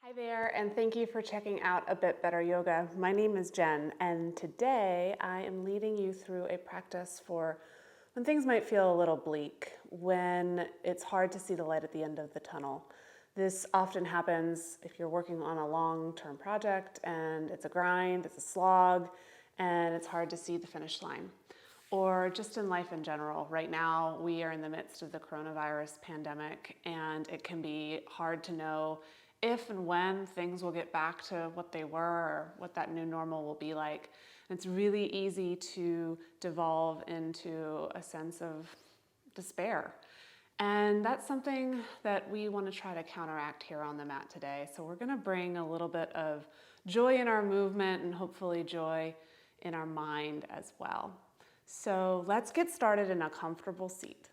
Hi there, and thank you for checking out A Bit Better Yoga. My name is Jen, and today I am leading you through a practice for when things might feel a little bleak, when it's hard to see the light at the end of the tunnel. This often happens if you're working on a long-term project and it's a grind, it's a slog, and it's hard to see the finish line. Or just in life in general. Right now, we are in the midst of the coronavirus pandemic, and it can be hard to know if and when things will get back to what they were or what that new normal will be like. And it's really easy to devolve into a sense of despair. And that's something that we want to try to counteract here on the mat today. So we're going to bring a little bit of joy in our movement and hopefully joy in our mind as well. So let's get started in a comfortable seat.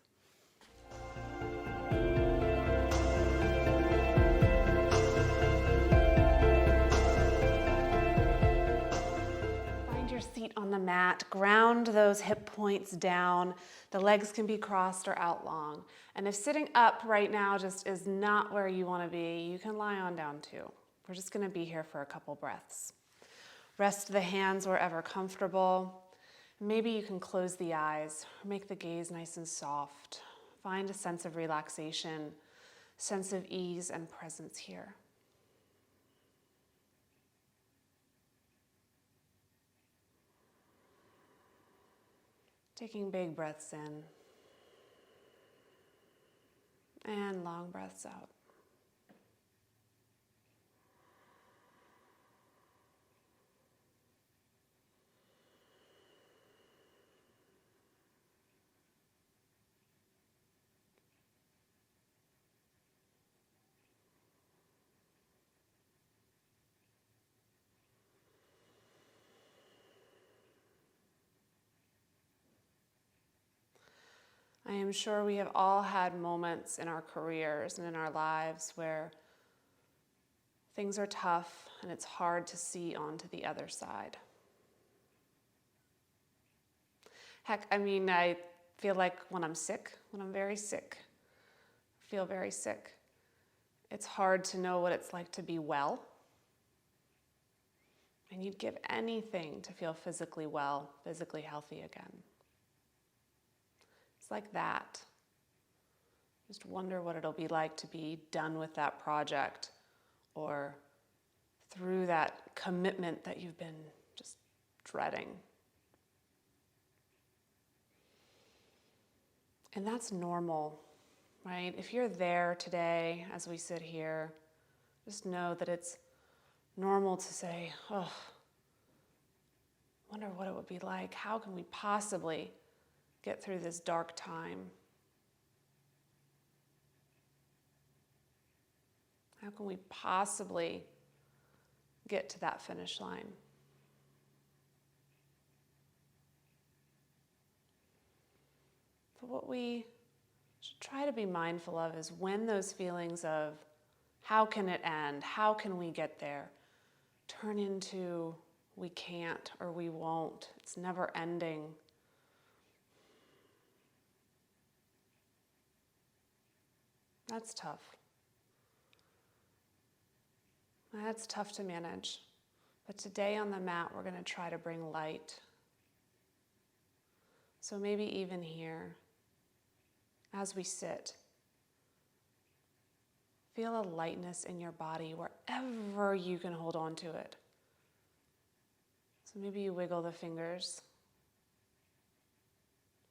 Find your seat on the mat, ground those hip points down. The legs can be crossed or out long. And if sitting up right now just is not where you want to be, you can lie on down too. We're just going to be here for a couple breaths. Rest the hands wherever comfortable. Maybe you can close the eyes or make the gaze nice and soft. Find a sense of relaxation, sense of ease and presence here. Taking big breaths in and long breaths out. I am sure we have all had moments in our careers and in our lives where things are tough and it's hard to see onto the other side. Heck, I feel like when I'm sick, when I'm very sick, I feel very sick. It's hard to know what it's like to be well. And you'd give anything to feel physically well, physically healthy again. It's like that. Just wonder what it'll be like to be done with that project or through that commitment that you've been just dreading. And that's normal, right? If you're there today as we sit here, just know that it's normal to say, oh, wonder what it would be like. How can we possibly get through this dark time? How can we possibly get to that finish line? But what we should try to be mindful of is when those feelings of how can it end, how can we get there, turn into we can't or we won't, it's never ending. That's tough. That's tough to manage. But today on the mat, we're going to try to bring light. So maybe even here, as we sit, feel a lightness in your body wherever you can hold on to it. So maybe you wiggle the fingers.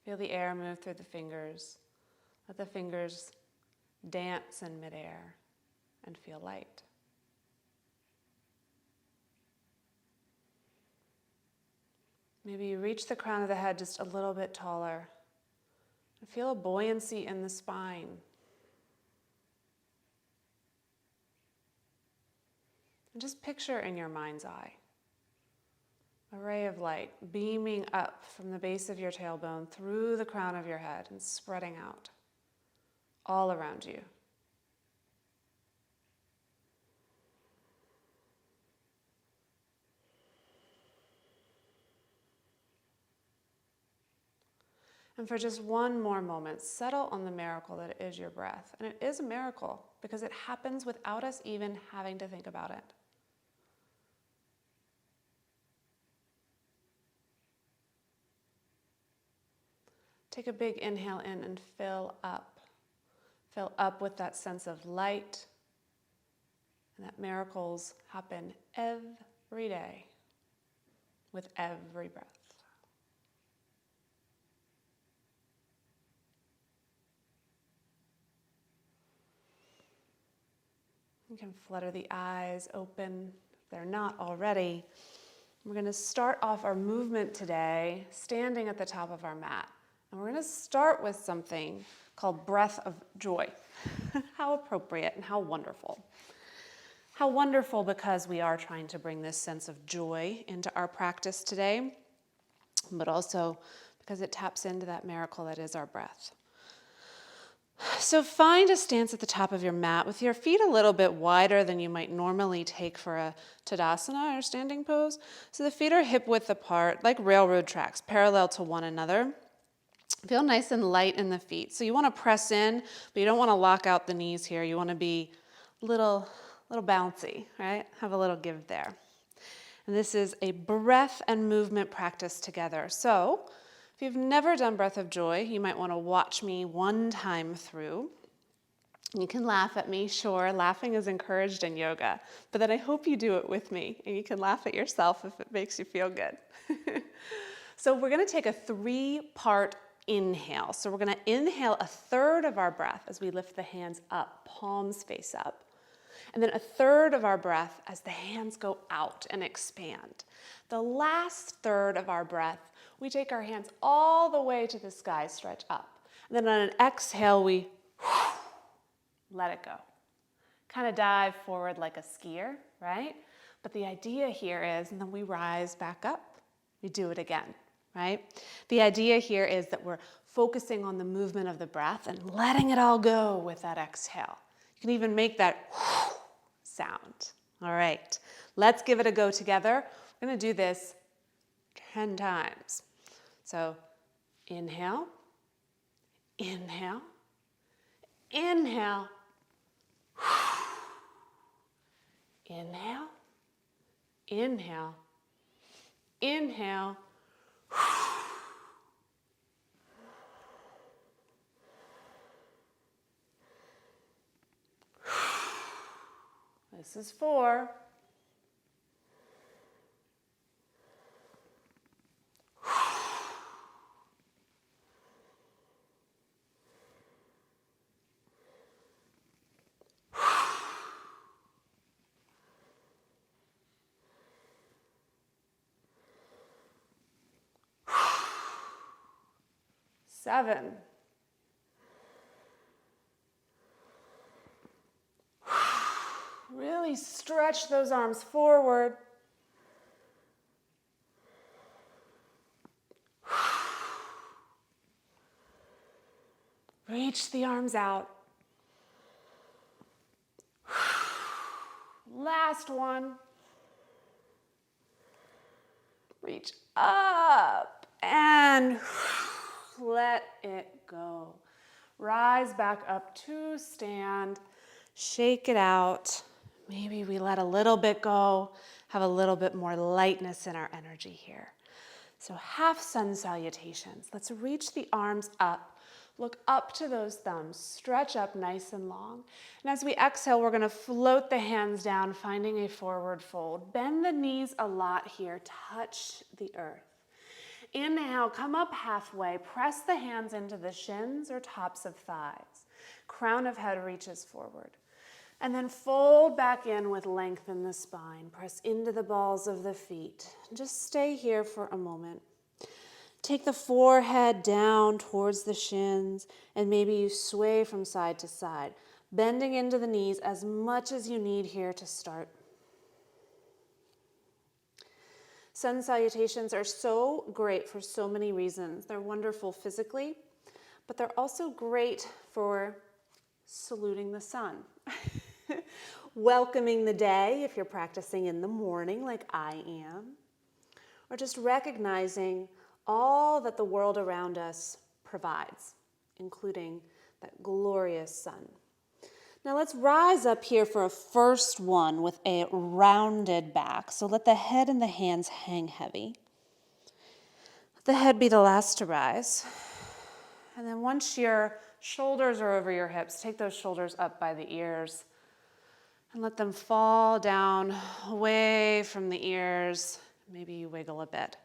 Feel the air move through the fingers. Let the fingers dance in midair and feel light. Maybe you reach the crown of the head just a little bit taller. And feel a buoyancy in the spine. And just picture in your mind's eye a ray of light beaming up from the base of your tailbone through the crown of your head and spreading out all around you. And for just one more moment, settle on the miracle that is your breath. And it is a miracle because it happens without us even having to think about it. Take a big inhale in and fill up. Fill up with that sense of light, and that miracles happen every day with every breath. You can flutter the eyes open if they're not already. We're going to start off our movement today standing at the top of our mat. And we're going to start with something called breath of joy. How appropriate and how wonderful. How wonderful, because we are trying to bring this sense of joy into our practice today, but also because it taps into that miracle that is our breath. So find a stance at the top of your mat with your feet a little bit wider than you might normally take for a Tadasana or standing pose. So the feet are hip width apart, like railroad tracks, parallel to one another. Feel nice and light in the feet. So you want to press in, but you don't want to lock out the knees here. You want to be a little bouncy, right? Have a little give there. And this is a breath and movement practice together. So if you've never done Breath of Joy, you might want to watch me one time through. You can laugh at me, sure, laughing is encouraged in yoga, but then I hope you do it with me, and you can laugh at yourself if it makes you feel good. So we're going to take a 3-part inhale. So we're going to inhale a third of our breath as we lift the hands up, palms face up. And then a third of our breath as the hands go out and expand. The last third of our breath, we take our hands all the way to the sky, stretch up. And then on an exhale, we let it go. Kind of dive forward like a skier, right? But the idea here is, and then we rise back up. We do it again. Right? The idea here is that we're focusing on the movement of the breath and letting it all go with that exhale. You can even make that sound. All right, let's give it a go together. We're going to do this 10 times. So inhale, inhale, inhale, inhale, inhale, inhale, this is 4. Seven. Really stretch those arms forward. Reach the arms out. Last one. Reach up and let it go. Rise back up to stand. Shake it out. Maybe we let a little bit go, have a little bit more lightness in our energy here. So half sun salutations. Let's reach the arms up. Look up to those thumbs. Stretch up nice and long. And as we exhale, we're going to float the hands down, finding a forward fold. Bend the knees a lot here. Touch the earth. Inhale, come up halfway. Press the hands into the shins or tops of thighs. Crown of head reaches forward. And then fold back in with length in the spine. Press into the balls of the feet. Just stay here for a moment. Take the forehead down towards the shins, and maybe you sway from side to side, bending into the knees as much as you need here to start. Sun salutations are so great for so many reasons. They're wonderful physically, but they're also great for saluting the sun. Welcoming the day if you're practicing in the morning like I am, or just recognizing all that the world around us provides, including that glorious sun. Now let's rise up here for a first one with a rounded back. So let the head and the hands hang heavy. Let the head be the last to rise. And then once your shoulders are over your hips, take those shoulders up by the ears and let them fall down away from the ears. Maybe you wiggle a bit.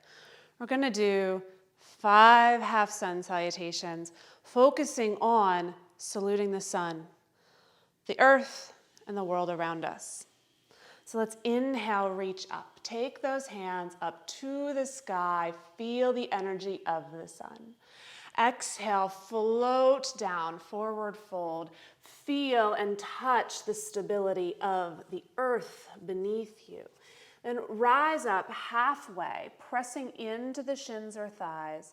We're going to do 5 half sun salutations, focusing on saluting the sun, the earth, and the world around us. So let's inhale, reach up. Take those hands up to the sky. Feel the energy of the sun. Exhale, float down, forward fold. Feel and touch the stability of the earth beneath you. Then rise up halfway, pressing into the shins or thighs.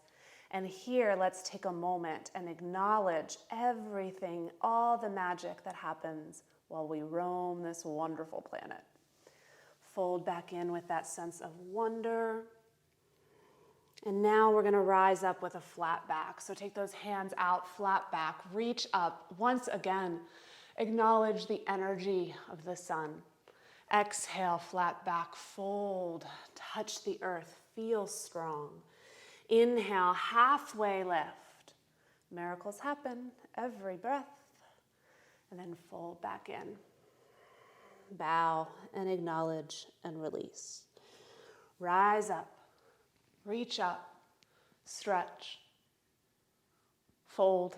And here, let's take a moment and acknowledge everything, all the magic that happens while we roam this wonderful planet. Fold back in with that sense of wonder. And now we're going to rise up with a flat back. So take those hands out, flat back, reach up. Once again, acknowledge the energy of the sun. Exhale, flat back, fold, touch the earth, feel strong. Inhale, halfway lift. Miracles happen every breath. And then fold back in. Bow and acknowledge and release. Rise up, reach up, stretch, fold.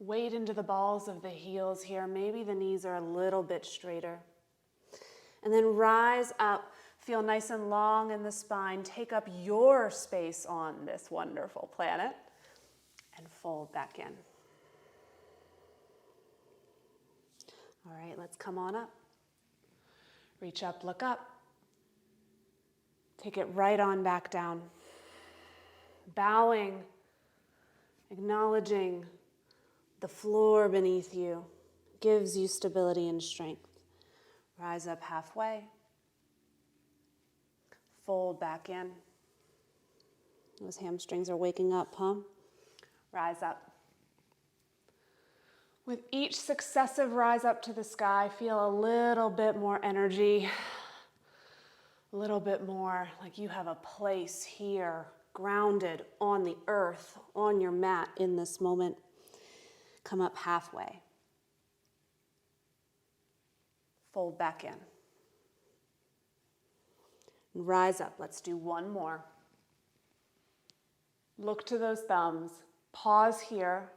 Weight into the balls of the heels here. Maybe the knees are a little bit straighter. And then rise up, feel nice and long in the spine. Take up your space on this wonderful planet and fold back in. All right, let's come on up. Reach up, look up. Take it right on back down. Bowing, acknowledging the floor beneath you gives you stability and strength. Rise up halfway. Fold back in. Those hamstrings are waking up, huh? Rise up. With each successive rise up to the sky, feel a little bit more energy, a little bit more like you have a place here, grounded on the earth, on your mat in this moment. Come up halfway. Fold back in. And rise up. Let's do one more. Look to those thumbs. Pause here.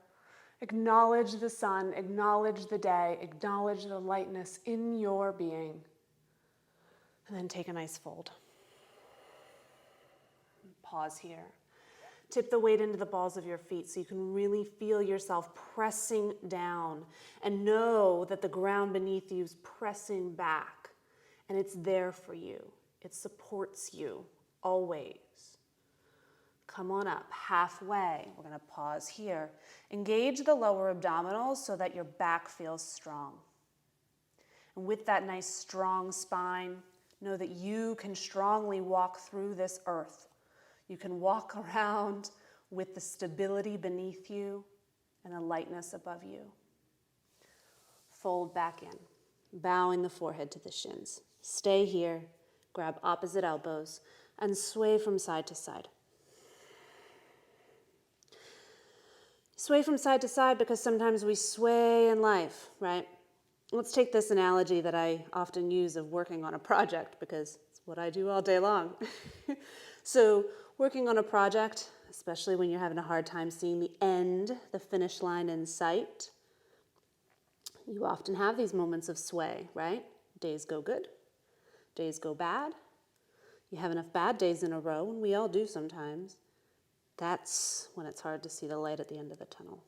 Acknowledge the sun. Acknowledge the day. Acknowledge the lightness in your being. And then take a nice fold. Pause here. Tip the weight into the balls of your feet so you can really feel yourself pressing down and know that the ground beneath you is pressing back and it's there for you. It supports you always. Come on up halfway. We're going to pause here. Engage the lower abdominals so that your back feels strong. And with that nice strong spine, know that you can strongly walk through this earth. You can walk around with the stability beneath you and the lightness above you. Fold back in, bowing the forehead to the shins. Stay here, grab opposite elbows, and sway from side to side. Sway from side to side because sometimes we sway in life, right? Let's take this analogy that I often use of working on a project because it's what I do all day long. So working on a project, especially when you're having a hard time seeing the end, the finish line in sight, you often have these moments of sway, right? Days go good, days go bad. You have enough bad days in a row, and we all do sometimes. That's when it's hard to see the light at the end of the tunnel.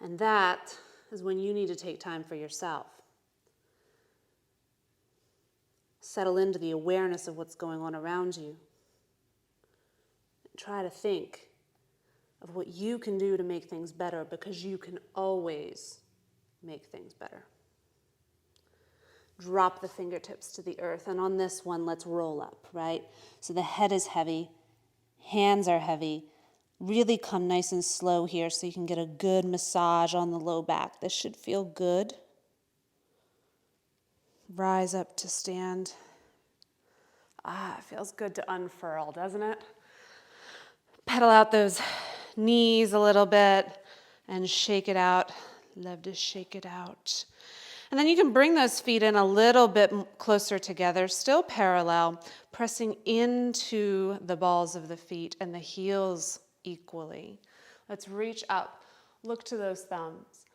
And that is when you need to take time for yourself. Settle into the awareness of what's going on around you. Try to think of what you can do to make things better because you can always make things better. Drop the fingertips to the earth. And on this one, let's roll up, right? So the head is heavy, hands are heavy, Really come nice and slow here so you can get a good massage on the low back. This should feel good. Rise up to stand. Ah, it feels good to unfurl, doesn't it? Pedal out those knees a little bit and shake it out. Love to shake it out. And then you can bring those feet in a little bit closer together, still parallel, pressing into the balls of the feet and the heels equally. Let's reach up, look to those thumbs.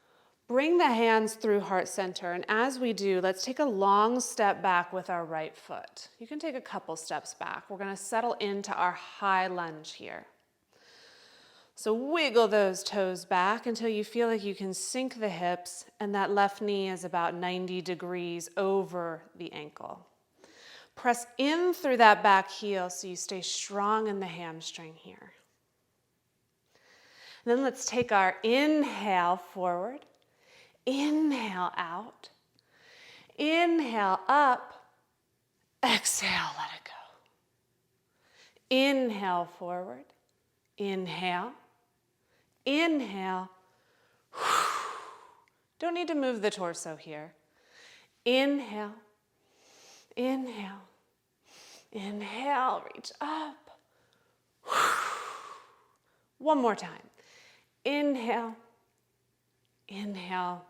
Bring the hands through heart center, and as we do, let's take a long step back with our right foot. You can take a couple steps back. We're gonna settle into our high lunge here. So wiggle those toes back until you feel like you can sink the hips and that left knee is about 90 degrees over the ankle. Press in through that back heel so you stay strong in the hamstring here. And then let's take our inhale forward, inhale out, inhale up, exhale, let it go. Inhale forward, inhale. Inhale. Don't need to move the torso here. Inhale. Inhale. Inhale. Reach up. One more time. Inhale. Inhale.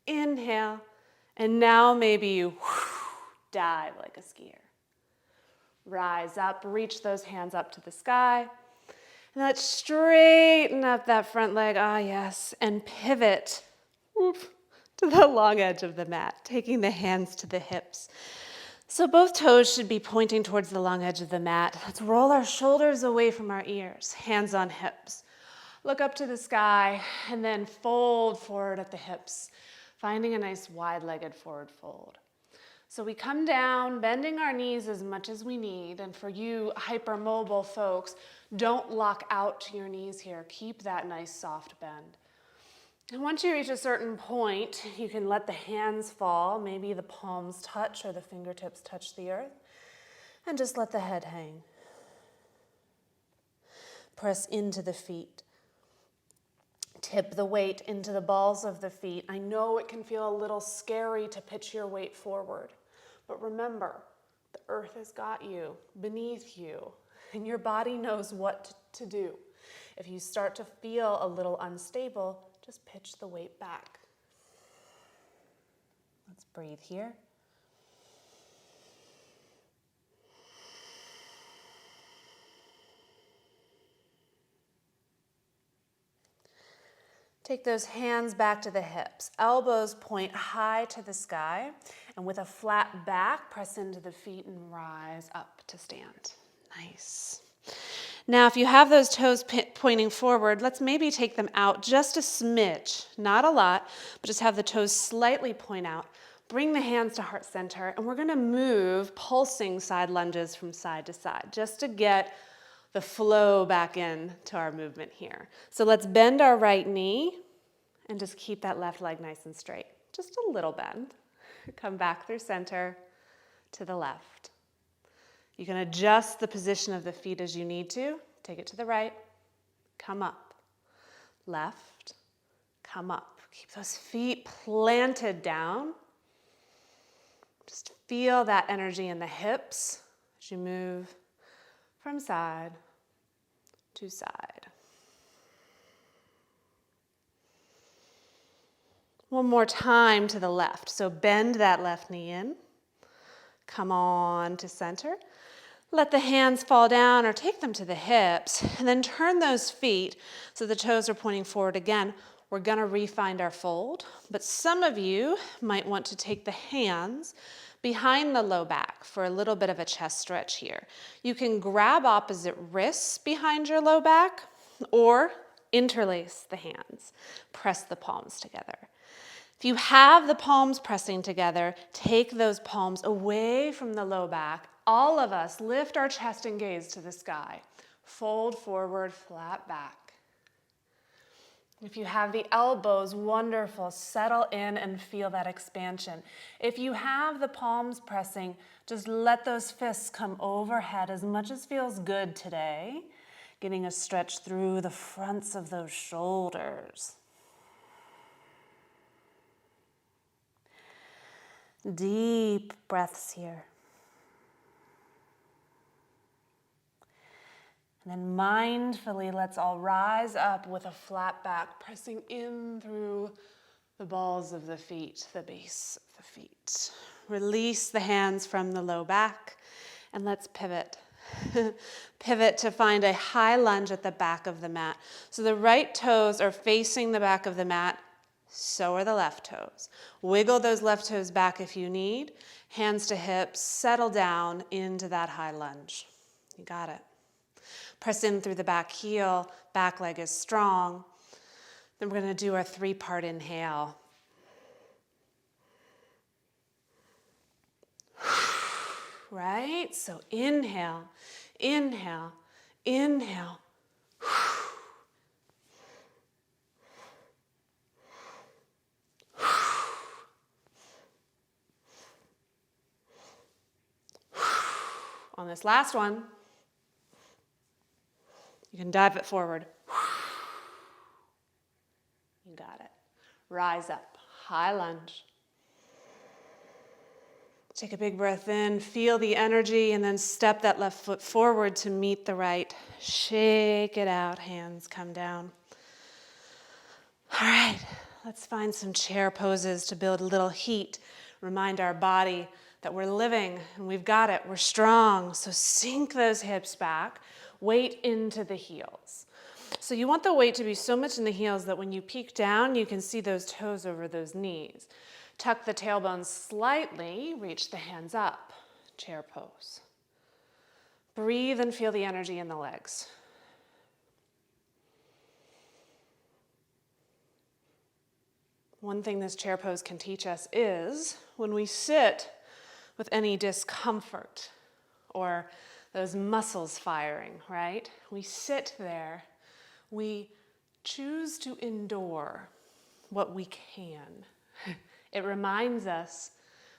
Inhale. And now maybe you dive like a skier. Rise up. Reach those hands up to the sky. And let's straighten up that front leg, yes, and pivot to the long edge of the mat, taking the hands to the hips. So both toes should be pointing towards the long edge of the mat. Let's roll our shoulders away from our ears, hands on hips. Look up to the sky and then fold forward at the hips, finding a nice wide-legged forward fold. So we come down, bending our knees as much as we need. And for you hypermobile folks, don't lock out to your knees here. Keep that nice soft bend. And once you reach a certain point, you can let the hands fall. Maybe the palms touch or the fingertips touch the earth. And just let the head hang. Press into the feet. Tip the weight into the balls of the feet. I know it can feel a little scary to pitch your weight forward, but remember, the earth has got you, beneath you, and your body knows what to do. If you start to feel a little unstable, just pitch the weight back. Let's breathe here. Take those hands back to the hips. Elbows point high to the sky. And with a flat back, press into the feet and rise up to stand. Nice. Now, if you have those toes pointing forward, let's maybe take them out just a smidge. Not a lot, but just have the toes slightly point out. Bring the hands to heart center. And we're going to move pulsing side lunges from side to side just to get the flow back in to our movement here. So let's bend our right knee and just keep that left leg nice and straight. Just a little bend. Come back through center to the left. You can adjust the position of the feet as you need to. Take it to the right, come up, left, come up. Keep those feet planted down. Just feel that energy in the hips as you move from side to side. One more time to the left. So bend that left knee in. Come on to center. Let the hands fall down or take them to the hips. And then turn those feet so the toes are pointing forward again. We're going to re-find our fold. But some of you might want to take the hands behind the low back for a little bit of a chest stretch here. You can grab opposite wrists behind your low back or interlace the hands. Press the palms together. If you have the palms pressing together, take those palms away from the low back. All of us lift our chest and gaze to the sky. Fold forward, flat back. If you have the elbows, wonderful. Settle in and feel that expansion. If you have the palms pressing, just let those fists come overhead as much as feels good today. Getting a stretch through the fronts of those shoulders. Deep breaths here. And then mindfully, let's all rise up with a flat back, pressing in through the balls of the feet, the base of the feet. Release the hands from the low back, and let's pivot. Pivot to find a high lunge at the back of the mat. So the right toes are facing the back of the mat, so are the left toes. Wiggle those left toes back if you need. Hands to hips, settle down into that high lunge. You got it. Press in through the back heel, back leg is strong. Then we're going to do our 3-part inhale. Right? So inhale, inhale, inhale. On this last one, you can dive it forward. You got it. Rise up, high lunge. Take a big breath in, feel the energy, and then step that left foot forward to meet the right. Shake it out, hands come down. All right, let's find some chair poses to build a little heat. Remind our body that we're living and we've got it, we're strong. So sink those hips back, weight into the heels. So you want the weight to be so much in the heels that when you peek down, you can see those toes over those knees. Tuck the tailbone slightly, reach the hands up, chair pose. Breathe and feel the energy in the legs. One thing this chair pose can teach us is when we sit with any discomfort or those muscles firing, right? We sit there, we choose to endure what we can. It reminds us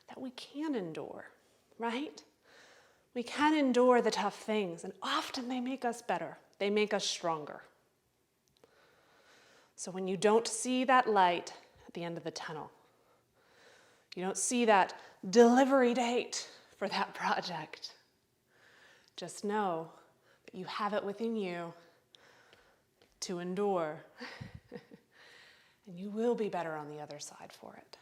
that we can endure, right? We can endure the tough things, and often they make us better. They make us stronger. So when you don't see that light at the end of the tunnel, you don't see that delivery date for that project, just know that you have it within you to endure, and you will be better on the other side for it.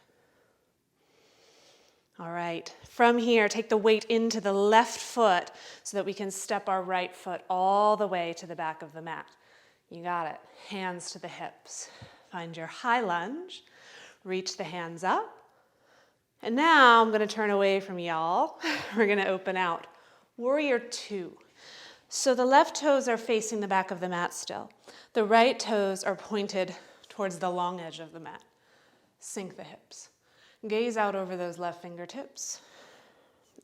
All right, from here, take the weight into the left foot so that we can step our right foot all the way to the back of the mat. You got it. Hands to the hips. Find your high lunge. Reach the hands up. And now I'm going to turn away from y'all. We're going to open out. Warrior two. So the left toes are facing the back of the mat still. The right toes are pointed towards the long edge of the mat. Sink the hips. Gaze out over those left fingertips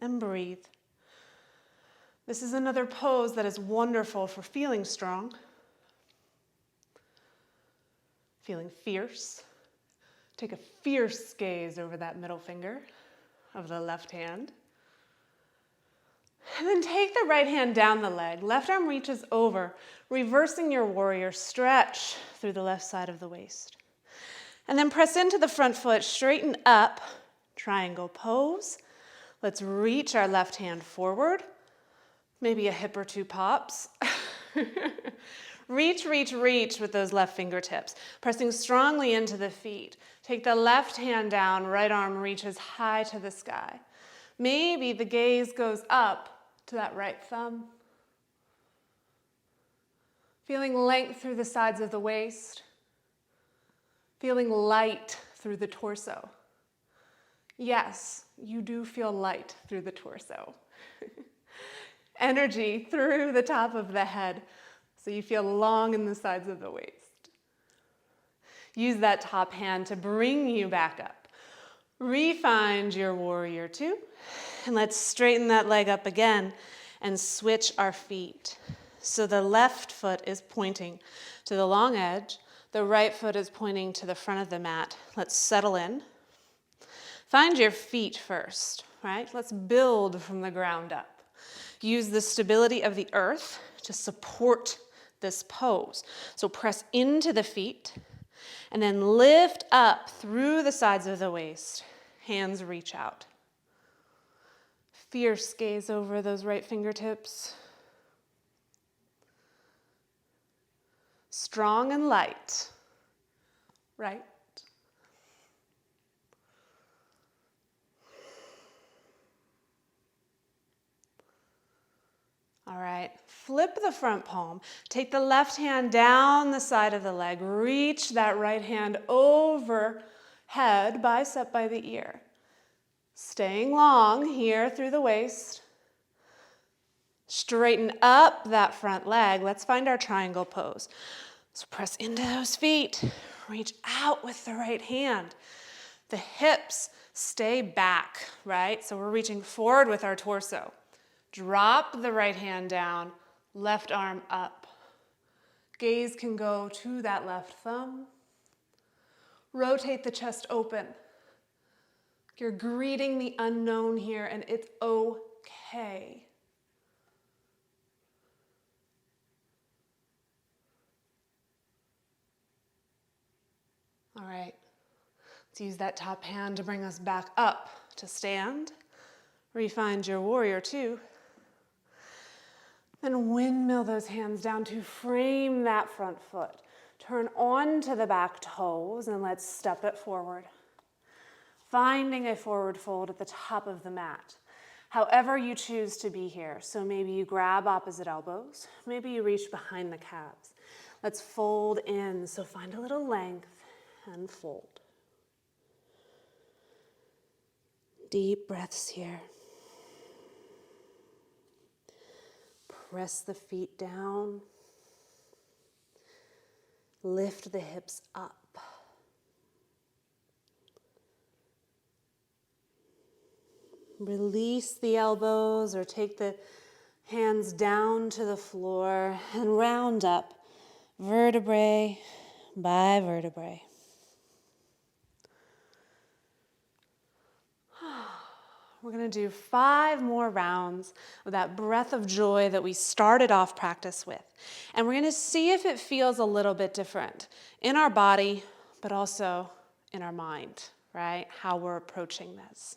and breathe. This is another pose that is wonderful for feeling strong, feeling fierce. Take a fierce gaze over that middle finger of the left hand. And then take the right hand down the leg. Left arm reaches over, reversing your warrior stretch through the left side of the waist. And then press into the front foot, straighten up, triangle pose. Let's reach our left hand forward. Maybe a hip or two pops. Reach, reach, reach with those left fingertips, pressing strongly into the feet. Take the left hand down, right arm reaches high to the sky. Maybe the gaze goes up to that right thumb. Feeling length through the sides of the waist. Feeling light through the torso. Yes, you do feel light through the torso. Energy through the top of the head, so you feel long in the sides of the waist. Use that top hand to bring you back up. Refind your warrior two, and let's straighten that leg up again and switch our feet. So the left foot is pointing to the long edge. The right foot is pointing to the front of the mat. Let's settle in. Find your feet first, right? Let's build from the ground up. Use the stability of the earth to support this pose. So press into the feet and then lift up through the sides of the waist. Hands reach out. Fierce gaze over those right fingertips. Strong and light. Right. All right, flip the front palm. Take the left hand down the side of the leg. Reach that right hand overhead, bicep by the ear. Staying long here through the waist. Straighten up that front leg. Let's find our triangle pose. So press into those feet. Reach out with the right hand. The hips stay back, right? So we're reaching forward with our torso. Drop the right hand down, left arm up. Gaze can go to that left thumb. Rotate the chest open. You're greeting the unknown here, and it's okay. All right, let's use that top hand to bring us back up to stand. Refind your warrior two. Then windmill those hands down to frame that front foot. Turn onto the back toes and let's step it forward. Finding a forward fold at the top of the mat. However you choose to be here. So maybe you grab opposite elbows. Maybe you reach behind the calves. Let's fold in. So find a little length and fold. Deep breaths here. Press the feet down. Lift the hips up. Release the elbows or take the hands down to the floor and round up vertebrae by vertebrae. We're going to do 5 more rounds of that breath of joy that we started off practice with. And we're going to see if it feels a little bit different in our body, but also in our mind, right? How we're approaching this.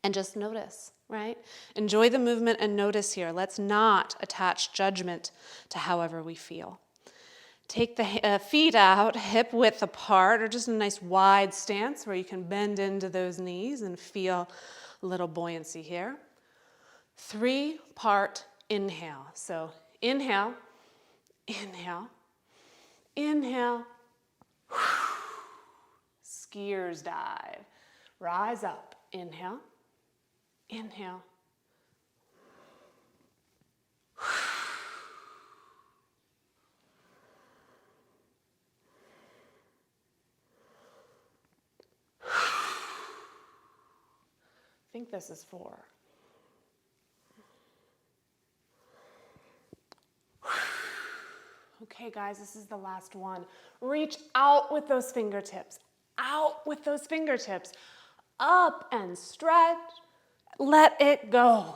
And just notice, right? Enjoy the movement and notice here. Let's not attach judgment to however we feel. Take the feet out, hip width apart, or just a nice wide stance where you can bend into those knees and feel a little buoyancy here. 3-part inhale. So inhale, inhale, inhale, skiers dive. Rise up, inhale, inhale. I think this is 4. Okay, guys, this is the last one. Reach out with those fingertips. Out with those fingertips. Up and stretch. Let it go.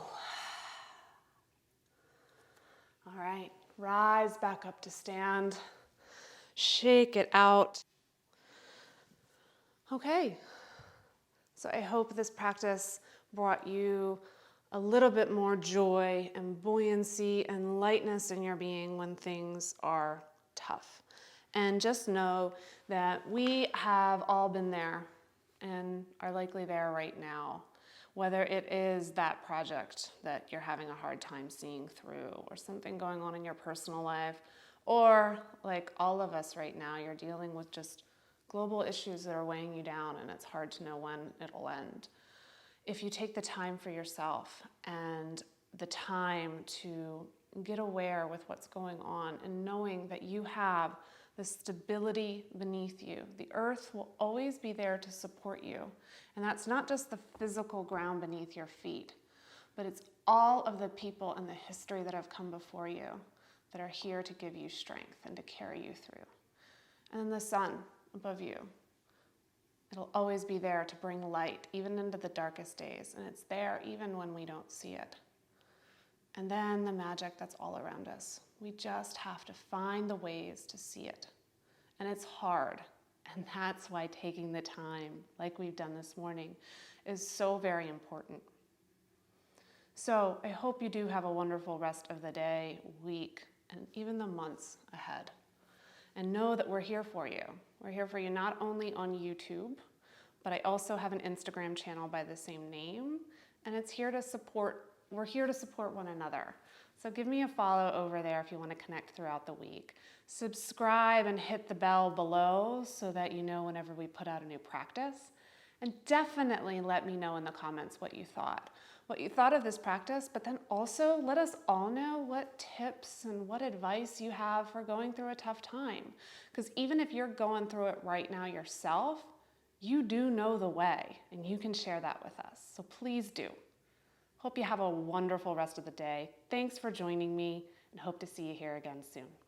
All right, rise back up to stand. Shake it out. Okay. So I hope this practice brought you a little bit more joy and buoyancy and lightness in your being when things are tough. And just know that we have all been there and are likely there right now. Whether it is that project that you're having a hard time seeing through, or something going on in your personal life, or like all of us right now, you're dealing with just global issues that are weighing you down and it's hard to know when it'll end. If you take the time for yourself and the time to get aware with what's going on and knowing that you have the stability beneath you, the earth will always be there to support you. And that's not just the physical ground beneath your feet, but it's all of the people and the history that have come before you that are here to give you strength and to carry you through. And then the sun above you. It'll always be there to bring light, even into the darkest days. And it's there even when we don't see it. And then the magic that's all around us. We just have to find the ways to see it. And it's hard. And that's why taking the time, like we've done this morning, is so very important. So I hope you do have a wonderful rest of the day, week, and even the months ahead. And know that we're here for you. We're here for you not only on YouTube, but I also have an Instagram channel by the same name, and it's here to support, we're here to support one another. So give me a follow over there if you want to connect throughout the week. Subscribe and hit the bell below so that you know whenever we put out a new practice. And definitely let me know in the comments what you thought of this practice, but then also let us all know what tips and what advice you have for going through a tough time. Because even if you're going through it right now yourself, you do know the way and you can share that with us. So please do. Hope you have a wonderful rest of the day. Thanks for joining me and hope to see you here again soon.